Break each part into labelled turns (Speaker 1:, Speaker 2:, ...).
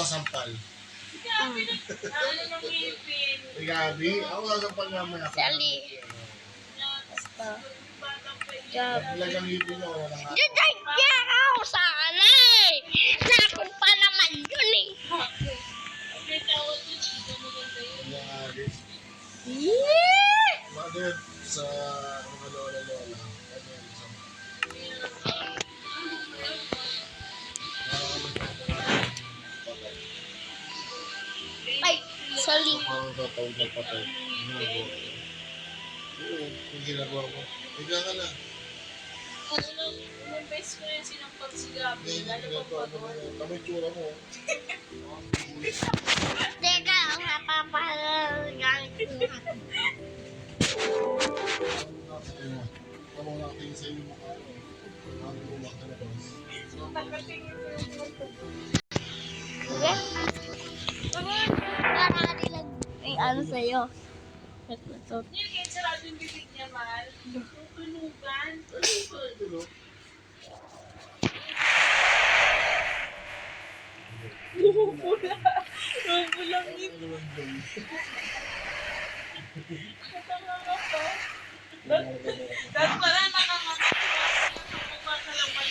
Speaker 1: sasampal. Gabi, ako sasampal naman ako.
Speaker 2: Sally. Basta. Gabi.
Speaker 1: Talagang ngipin niyo.
Speaker 2: Diyan niya ako sana eh. Nakon pa naman yun eh.
Speaker 1: Gabi. Bakit sa mga lola-lola? Ano yan?
Speaker 2: Ay, Sally.
Speaker 1: Ang tatawag na patay. Yung ginagawa mo. Higa ka na.
Speaker 3: Yung best ko yung sinampag si Gabi. Lalo pa pa doon.
Speaker 1: Kami tsura mo.
Speaker 2: Teka, ang napapagamit ko.
Speaker 1: Tama natin sa iyo mukha mo. Ano mo makalabas?
Speaker 3: Nakatingin ko yung photo.
Speaker 2: Okay? Para natin ay ano sa'yo. Ito.
Speaker 3: Hindi, kahit sarado yung bibig niya, mahal. Tutunugan. Bubula. Bubulang ito. Katanga ka pa. Dahil pala nakangata. Nakangata ka lang man.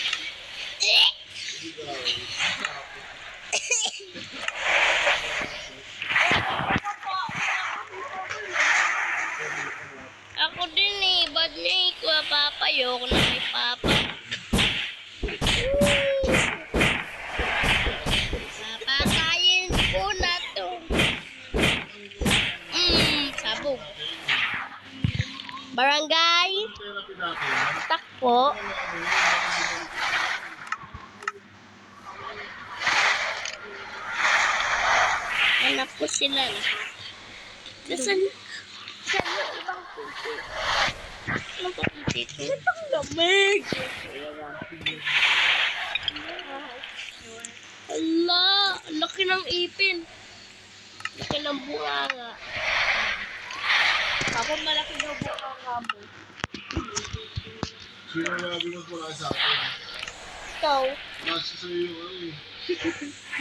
Speaker 2: Ako din eh. Ba't niya ikaw papa? Ayoko na kay papa. Papatayin ko na to. Sabog. Barangay. Takpo. Anak ko sila. Saan yung ibang puso? Ano ba dito?
Speaker 3: Ang lamig.
Speaker 2: Ala, laki ng ipin. Laki ng bunganga.
Speaker 3: Ako malaki daw buka nga mo.
Speaker 1: Sino nabi mo pula sa akin?
Speaker 2: Ikaw,
Speaker 1: Nasa sa iyo ano eh.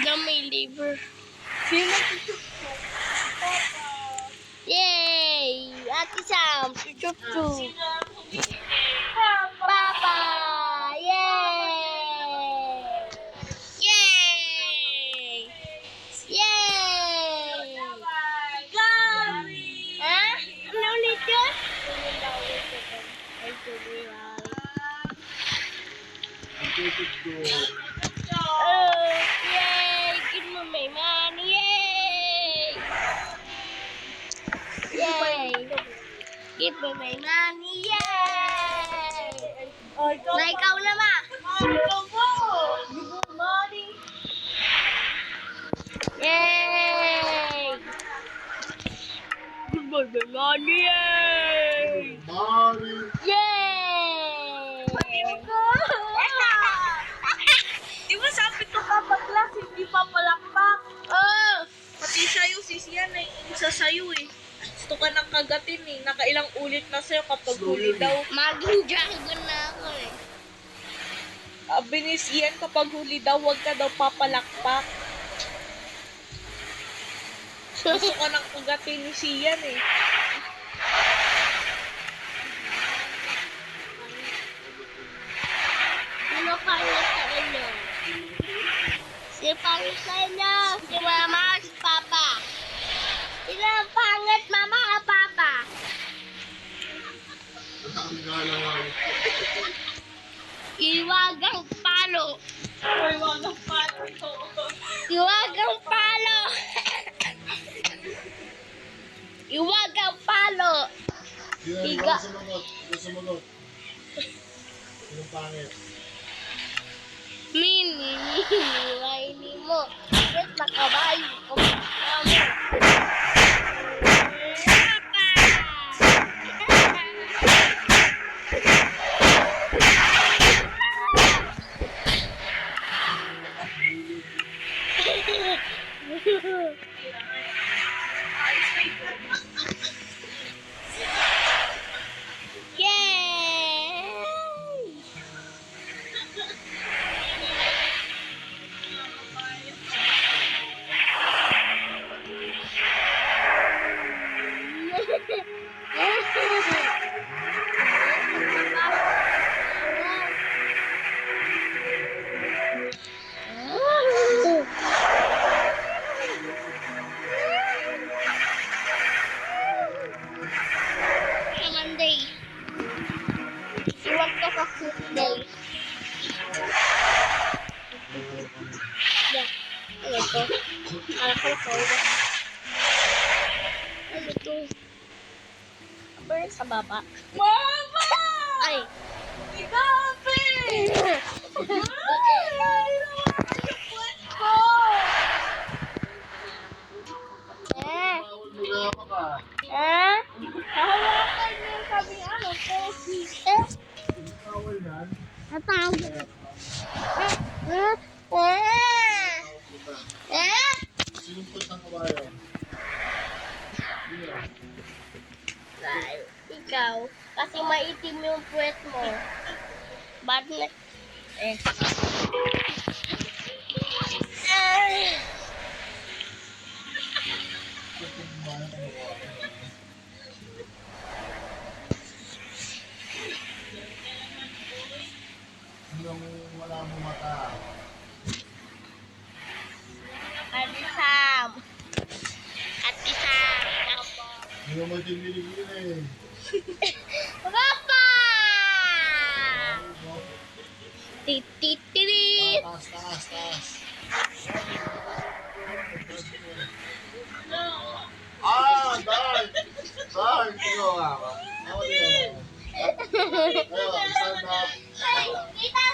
Speaker 2: na may liver.
Speaker 3: Sino tutok ko? Papa.
Speaker 2: Yay! Ate Sam, chuchup-chup.
Speaker 3: Sino ang humingi? Papa.
Speaker 2: Papa! Yay! Yay! Yay!
Speaker 3: Gabi.
Speaker 2: Ha? Ano ulit yun? Ay, tuloy.
Speaker 1: Ang tutok ko.
Speaker 2: Oh, yay! Give me my money! Yay! Yay! Give me my money! Yay!
Speaker 3: Ay, ikaw
Speaker 2: Na ikaw na ma!
Speaker 3: ikaw po. Yung money.
Speaker 2: Yay! Give me my money! Yay!
Speaker 1: Mari!
Speaker 2: Yay!
Speaker 3: Di ba sabi ko kapag class, hindi pa palakpak?
Speaker 2: Oh!
Speaker 3: Pati sa'yo, sisiyan na yung isa sa'yo eh. Gusto ka nang kagatin eh. Nakailang ulit na sa'yo kapag huli daw.
Speaker 2: Maging dragon na ako eh.
Speaker 3: Sabi ni Sian, kapag huli daw, huwag ka daw papalakpak. Gusto ka nang kagatin ni Sian eh.
Speaker 2: Sino pangit sa inyo? Si pangit sa inyo? Si mama o si papa? Sino ang pangit, mama o papa?
Speaker 1: Ang galaway.
Speaker 2: Iwagang palo.
Speaker 3: Ay, wala pa ito.
Speaker 2: Iwagang palo. Iwagang palo.
Speaker 1: Sino
Speaker 2: Higa.
Speaker 1: ang sumagot? Sino sumagot? Sino pangit?
Speaker 2: Mini, mini mo. Bakit nakabayo ko? Yay! to? Ano to? Apa yun sa baba?
Speaker 3: Mama!
Speaker 2: Ay!
Speaker 3: Grabe!
Speaker 2: Eh!
Speaker 1: Bawal mo na ka.
Speaker 2: Eh!
Speaker 3: Hahawakan niyo yung sabi niya, ano, Pogi.
Speaker 2: Eh!
Speaker 1: Bawal yan.
Speaker 2: Natawag. Eh! Eh!
Speaker 1: Sinumpot ng kabayan.
Speaker 2: Ay, ikaw. Kasi maitim yung puwet mo. Bad na... Eh. Ay!
Speaker 1: Hanggang wala mo mata.
Speaker 2: Ate Sam. Ate Sam.
Speaker 1: Hindi mo magiging eh.
Speaker 2: Papa! Tititirit.
Speaker 1: Taas, taas, taas. Ah, dark! Dark! Ito nga ako. Ako din. Ayaw, stand up.
Speaker 2: Ay, kita.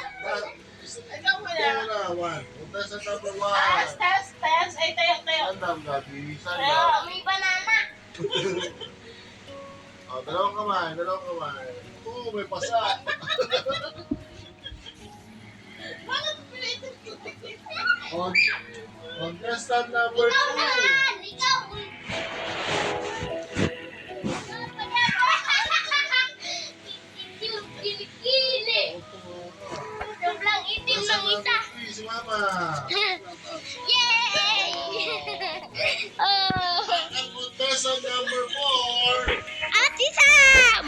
Speaker 3: Ikaw mo
Speaker 1: Ito
Speaker 3: na.
Speaker 1: na, one. Punta sa number
Speaker 3: Taas,
Speaker 1: one.
Speaker 3: taas, taas. Ay, tayo.
Speaker 1: Stand up, Gabi. Stand
Speaker 2: Oh,
Speaker 1: up.
Speaker 2: may banana.
Speaker 1: Oh, dalawang kamay, dalawang kamay. Oo, may pasa. On, contestant number
Speaker 2: Ikaw
Speaker 1: 2.
Speaker 2: naman. Ikaw. Yung kilikili. Sobrang itim ng isa.
Speaker 1: Si Mama.
Speaker 2: Yay! Oh!
Speaker 1: Ang contestant number 4.
Speaker 2: Ate Sam!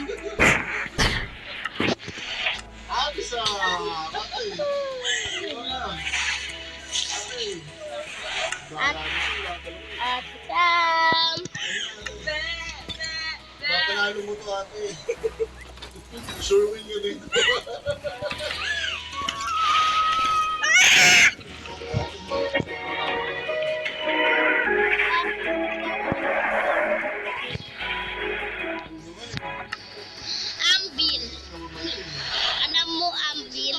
Speaker 1: Alisa. Ate. Ito na. Ate.
Speaker 2: Ate Sam!
Speaker 1: Papanalo mo to, ate. Sure win yun din.
Speaker 2: Ambil. Alam mo, Ambil?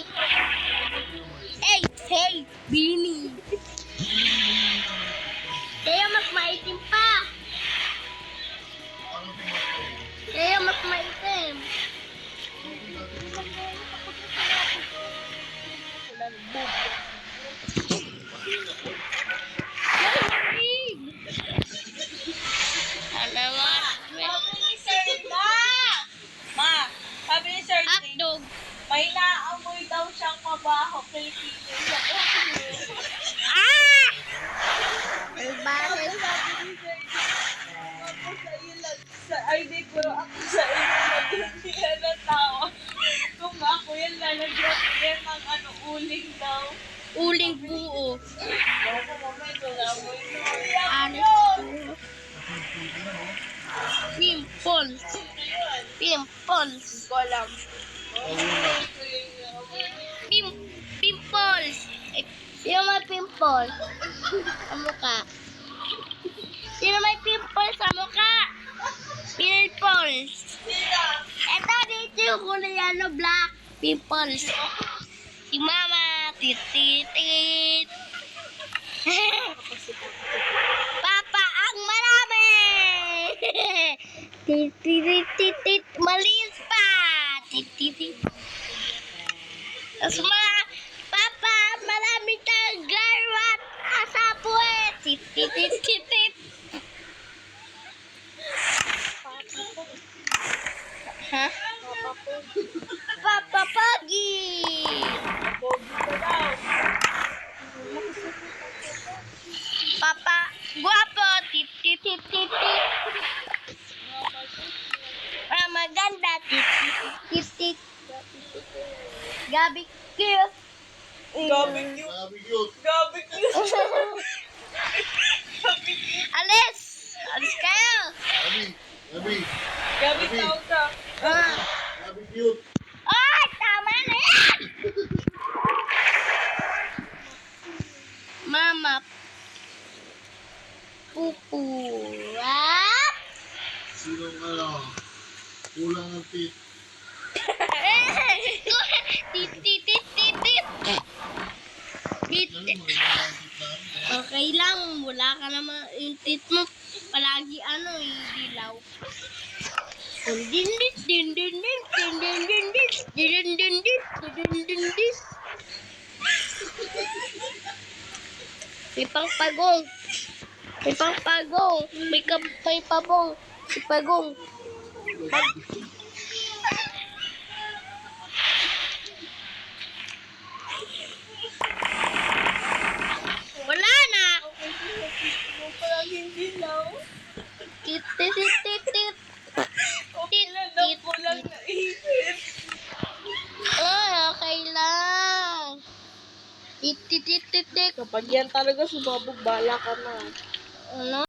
Speaker 2: Hey, hey, Bini. Kaya mas maitim pa. Kaya mas maitim. Alam mo,
Speaker 3: Sabi ni Sir Ma, sabi ni Sir Jay,
Speaker 2: hotdog.
Speaker 3: may naamoy daw siyang mabaho. Pilipino siya.
Speaker 2: Ah! Bakit?
Speaker 3: Sabi ni Sir Jay, ako sa iyo lang. Ay, di ko ako sa iyo nagigyan ng tao. Kung ako yan, lalagyan ko yan ng ano, uling daw.
Speaker 2: Uling buo.
Speaker 3: Ako momento, naamoy ko.
Speaker 2: Ano? Pimples. Pimples.
Speaker 3: Ko alam.
Speaker 2: Pimples. Eh, sino may pimples? Sa mukha. Sino may pimples sa mukha? Pimples. Eto dito yung kulay ano, black. Pimples. Si Mama. Tit-tit-tit. Papa ang marami. Tit-tit-tit. Maliit pa. Tit-tit-tit. Tapos mga, Papa, marami tayong garwat. Asapo eh. Tit-tit-tit-tit. Ha? Papa Pogi.
Speaker 3: Pogi ko daw.
Speaker 2: Papa guwapo. Tit-tit-tit-tit. Maganda. Tit-tit-tit. Gabi cute.
Speaker 3: Gabi cute.
Speaker 1: Sabi cute.
Speaker 3: Gabi cute.
Speaker 2: Alis! Alis kayo!
Speaker 1: Gabi. Gabi.
Speaker 3: Gabi tawag.
Speaker 2: Ah.
Speaker 1: Gabi cute.
Speaker 2: Ay! Tama na yan! Mama, pupu. Wap!
Speaker 1: Sinong kulang ng teeth.
Speaker 2: Tit, tit, tit, tit, tit. Tit.
Speaker 1: Alam mo, ilang ang teeth namin.
Speaker 2: Okay lang, wala ka naman yung tit mo. Palagi dilaw. Din din din din din din din din din din din din din din. May pangpagong. May pangpagong. May pabong. May pagong. Wala na.
Speaker 3: Palaging dilaw.
Speaker 2: Tit, tit, tit, tit, tit.
Speaker 3: Okay na daw, kulang na ipit.
Speaker 2: Okay lang. Tit, tit, tit, tit, tit.
Speaker 3: Kapag yan talaga sumabog, bala ka na.
Speaker 2: Ano?